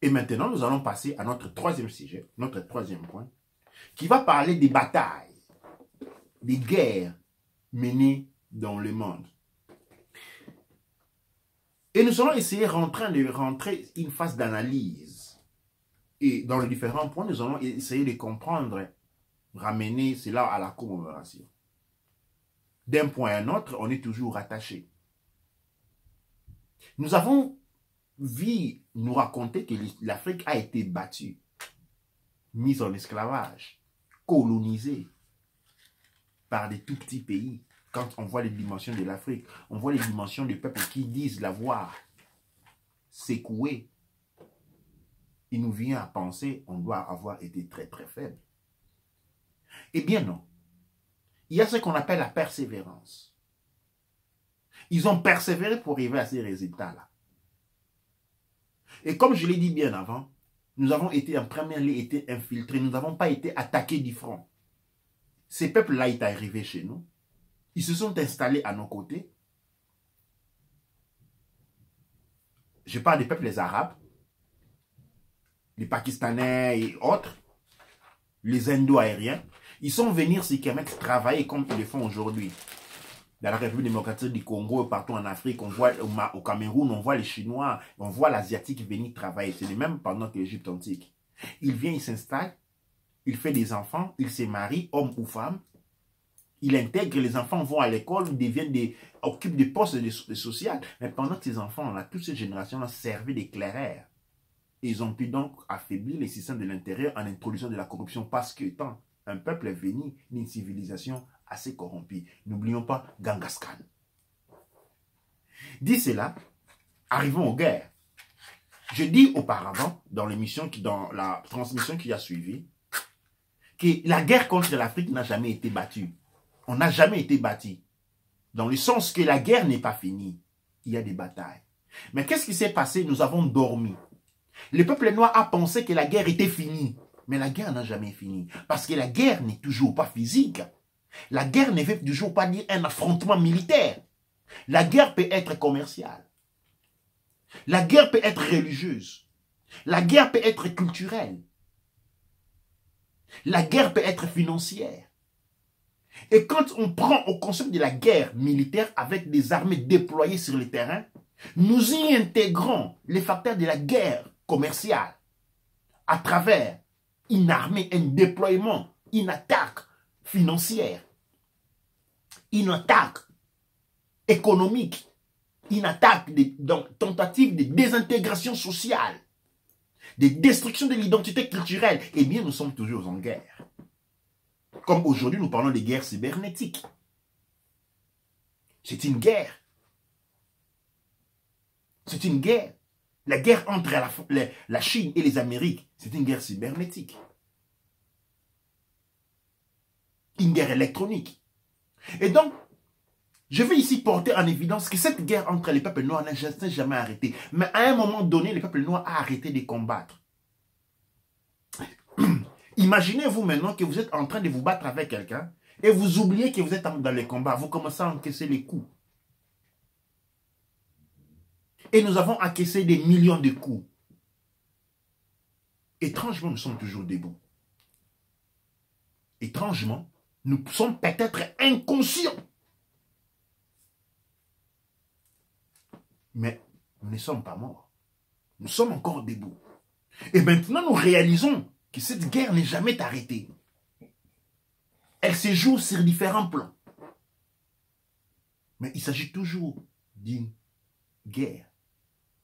Et maintenant, nous allons passer à notre troisième sujet, notre troisième point, qui va parler des batailles, des guerres menées dans le monde. Et nous allons essayer de rentrer une phase d'analyse. Et dans les différents points, nous allons essayer de comprendre, ramener cela à la commémoration. D'un point à un autre, on est toujours attaché. Nous avons vu nous raconter que l'Afrique a été battue, mise en esclavage, colonisée par des tout petits pays. Quand on voit les dimensions de l'Afrique, on voit les dimensions des peuples qui disent l'avoir secoué. Il nous vient à penser qu'on doit avoir été très très faible. Eh bien non. Il y a ce qu'on appelle la persévérance. Ils ont persévéré pour arriver à ces résultats-là. Et comme je l'ai dit bien avant, nous avons été en première ligne, été infiltrés. Nous n'avons pas été attaqués du front. Ces peuples-là sont arrivés chez nous. Ils se sont installés à nos côtés. Je parle des peuples les Arabes, les Pakistanais et autres, les Indo-Aériens. Ils sont venus se permettre de travailler comme ils le font aujourd'hui. Dans la République démocratique du Congo, partout en Afrique, on voit au Cameroun, on voit les Chinois, on voit l'Asiatique venir travailler. C'est le même pendant que l'Égypte antique. Il vient, il s'installe, il fait des enfants, il se marie, homme ou femme. Il intègre, les enfants vont à l'école, occupent des postes de social. Mais pendant que ces enfants-là, toute cette génération-là servaient d'éclaireurs. Ils ont pu donc affaiblir les systèmes de l'intérieur en introduisant de la corruption parce que tant un peuple est venu d'une civilisation assez corrompue. N'oublions pas Genghis Khan. Dit cela, arrivons aux guerres. Je dis auparavant, dans la transmission qui a suivi, que la guerre contre l'Afrique n'a jamais été battue. On n'a jamais été battu. Dans le sens que la guerre n'est pas finie. Il y a des batailles. Mais qu'est-ce qui s'est passé? Nous avons dormi. Le peuple noir a pensé que la guerre était finie. Mais la guerre n'a jamais fini. Parce que la guerre n'est toujours pas physique. La guerre ne veut toujours pas dire un affrontement militaire. La guerre peut être commerciale. La guerre peut être religieuse. La guerre peut être culturelle. La guerre peut être financière. Et quand on prend au concept de la guerre militaire avec des armées déployées sur le terrain, nous y intégrons les facteurs de la guerre commerciale à travers une armée, un déploiement, une attaque financière, une attaque économique, une attaque, tentative de désintégration sociale, de destruction de l'identité culturelle. Eh bien, nous sommes toujours en guerre. Comme aujourd'hui, nous parlons des guerres cybernétiques. C'est une guerre. C'est une guerre. La guerre entre la Chine et les Amériques, c'est une guerre cybernétique. Une guerre électronique. Et donc, je vais ici porter en évidence que cette guerre entre les peuples noirs n'a jamais arrêté. Mais à un moment donné, le peuple noir a arrêté de combattre. Imaginez-vous maintenant que vous êtes en train de vous battre avec quelqu'un et vous oubliez que vous êtes dans les combats. Vous commencez à encaisser les coups. Et nous avons encaissé des millions de coups. Étrangement, nous sommes toujours debout. Étrangement, nous sommes peut-être inconscients. Mais nous ne sommes pas morts. Nous sommes encore debout. Et maintenant, nous réalisons que cette guerre n'est jamais arrêtée. Elle se joue sur différents plans. Mais il s'agit toujours d'une guerre,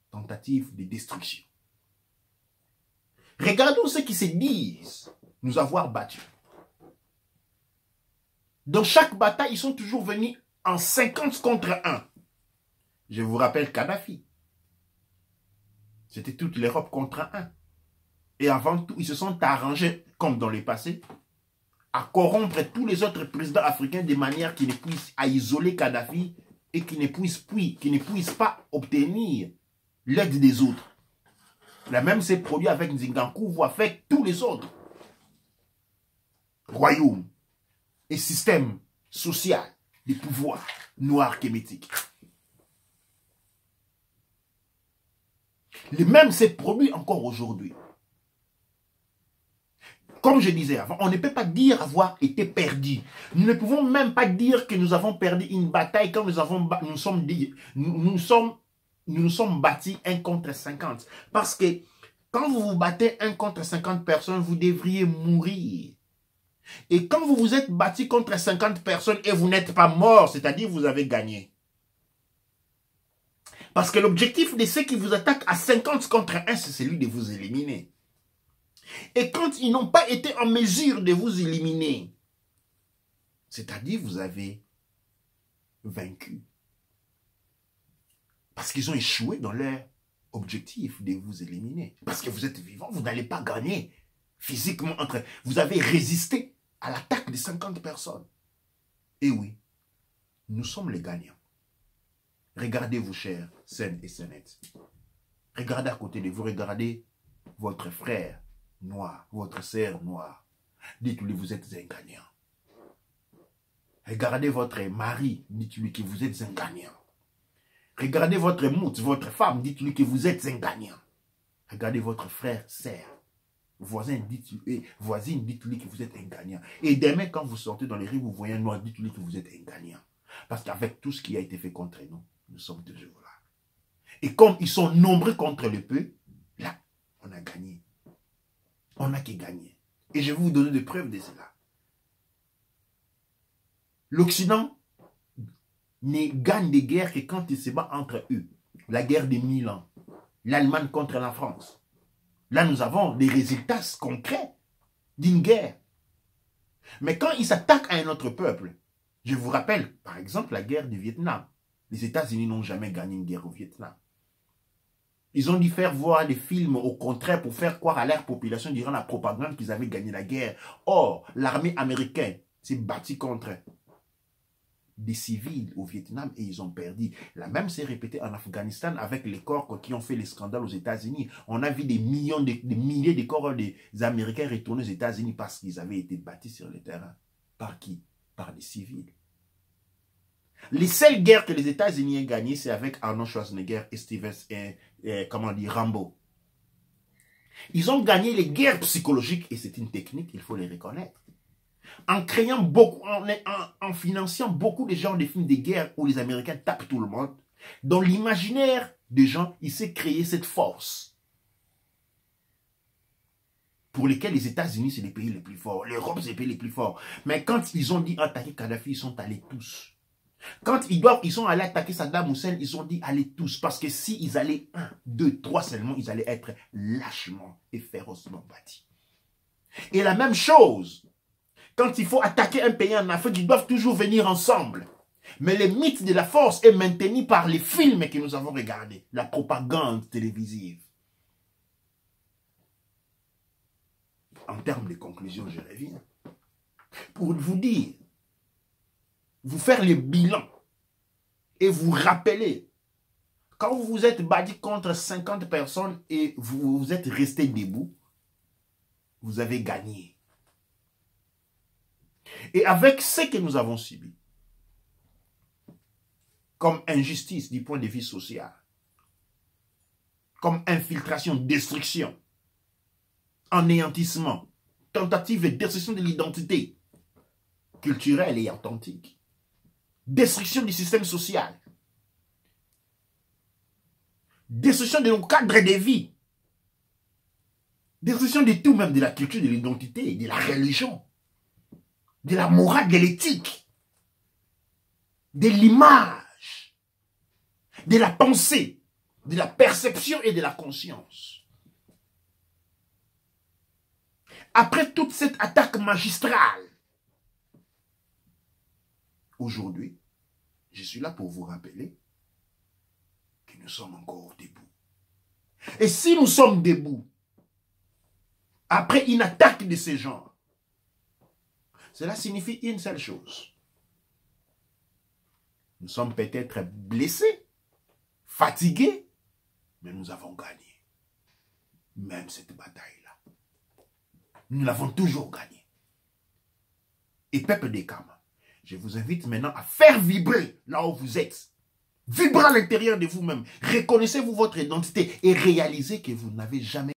tentative de destruction. Regardons ceux qui se disent nous avoir battus. Dans chaque bataille, ils sont toujours venus en 50 contre 1. Je vous rappelle Kadhafi. C'était toute l'Europe contre 1. Et avant tout, ils se sont arrangés, comme dans le passé, à corrompre tous les autres présidents africains de manière qu'ils ne puissent à isoler Kadhafi et qu'ils ne puissent pas obtenir l'aide des autres. La même s'est produit avec Nzingankouvo, avec tous les autres royaumes et systèmes sociaux de pouvoir noirs kémétiques. Le même s'est produit encore aujourd'hui. Comme je disais avant, on ne peut pas dire avoir été perdu. Nous ne pouvons même pas dire que nous avons perdu une bataille quand nous nous sommes battus 1 contre 50. Parce que quand vous vous battez 1 contre 50 personnes, vous devriez mourir. Et quand vous vous êtes battu contre 50 personnes et vous n'êtes pas mort, c'est-à-dire vous avez gagné. Parce que l'objectif de ceux qui vous attaquent à 50 contre 1, c'est celui de vous éliminer. Et quand ils n'ont pas été en mesure de vous éliminer, c'est-à-dire vous avez vaincu. Parce qu'ils ont échoué dans leur objectif de vous éliminer. Parce que vous êtes vivant, vous n'allez pas gagner physiquement. Vous avez résisté à l'attaque de 50 personnes. Et oui, nous sommes les gagnants. Regardez vos chers scènes et scénettes. Regardez à côté de vous, regardez votre frère noir, votre sœur noire. Dites-lui, vous êtes un gagnant. Regardez votre mari, dites-lui que vous êtes un gagnant. Regardez votre moute, votre femme, dites-lui que vous êtes un gagnant. Regardez votre frère, sœur, voisine, dites-lui que vous êtes un gagnant. Et demain, quand vous sortez dans les rues, vous voyez un noir, dites-lui que vous êtes un gagnant. Parce qu'avec tout ce qui a été fait contre nous, nous sommes toujours là. Et comme ils sont nombreux contre le peu, là, on a gagné. On n'a qu'à gagner. Et je vais vous donner des preuves de cela. L'Occident ne gagne des guerres que quand il se bat entre eux. La guerre des 1000 ans. L'Allemagne contre la France. Là, nous avons des résultats concrets d'une guerre. Mais quand ils s'attaquent à un autre peuple, je vous rappelle, par exemple, la guerre du Vietnam. Les États-Unis n'ont jamais gagné une guerre au Vietnam. Ils ont dû faire voir des films au contraire pour faire croire à leur population durant la propagande qu'ils avaient gagné la guerre. Or, l'armée américaine s'est battue contre des civils au Vietnam et ils ont perdu. La même s'est répétée en Afghanistan avec les corps qui ont fait les scandales aux États-Unis. On a vu des milliers de corps des Américains retourner aux États-Unis parce qu'ils avaient été battus sur le terrain. Par qui? Par des civils. Les seules guerres que les États-Unis ont gagnées, c'est avec Arnold Schwarzenegger et Stevens et comment dire, Rambo. Ils ont gagné les guerres psychologiques et c'est une technique, il faut les reconnaître. En créant beaucoup, en finançant beaucoup de genres de films de guerre où les Américains tapent tout le monde, dans l'imaginaire des gens, il s'est créé cette force. Pour lesquels les États-Unis, c'est les pays les plus forts. L'Europe, c'est les pays les plus forts. Mais quand ils ont dit attaquer Kadhafi, ils sont allés tous. Quand ils sont allés attaquer Saddam Hussein, ils ont dit allez tous. Parce que s'ils allaient 1, 2, 3 seulement, ils allaient être lâchement et férocement battus. Et la même chose, quand il faut attaquer un pays en Afrique, ils doivent toujours venir ensemble. Mais le mythe de la force est maintenu par les films que nous avons regardés. La propagande télévisive. En termes de conclusion, je reviens. Pour vous dire, vous faire le bilan et vous rappeler, quand vous vous êtes battu contre 50 personnes et vous êtes resté debout, vous avez gagné. Et avec ce que nous avons subi, comme injustice du point de vue social, comme infiltration, destruction, anéantissement, tentative de destruction de l'identité culturelle et authentique, destruction du système social, destruction de nos cadres de vie, destruction de tout, même de la culture, de l'identité, de la religion, de la morale, de l'éthique, de l'image, de la pensée, de la perception et de la conscience. Après toute cette attaque magistrale, aujourd'hui, je suis là pour vous rappeler que nous sommes encore debout. Et si nous sommes debout, après une attaque de ce genre, cela signifie une seule chose. Nous sommes peut-être blessés, fatigués, mais nous avons gagné. Même cette bataille-là. Nous l'avons toujours gagnée. Et peuple des Kama, je vous invite maintenant à faire vibrer là où vous êtes Vibrez à l'intérieur de vous-même. Reconnaissez-vous votre identité et réalisez que vous n'avez jamais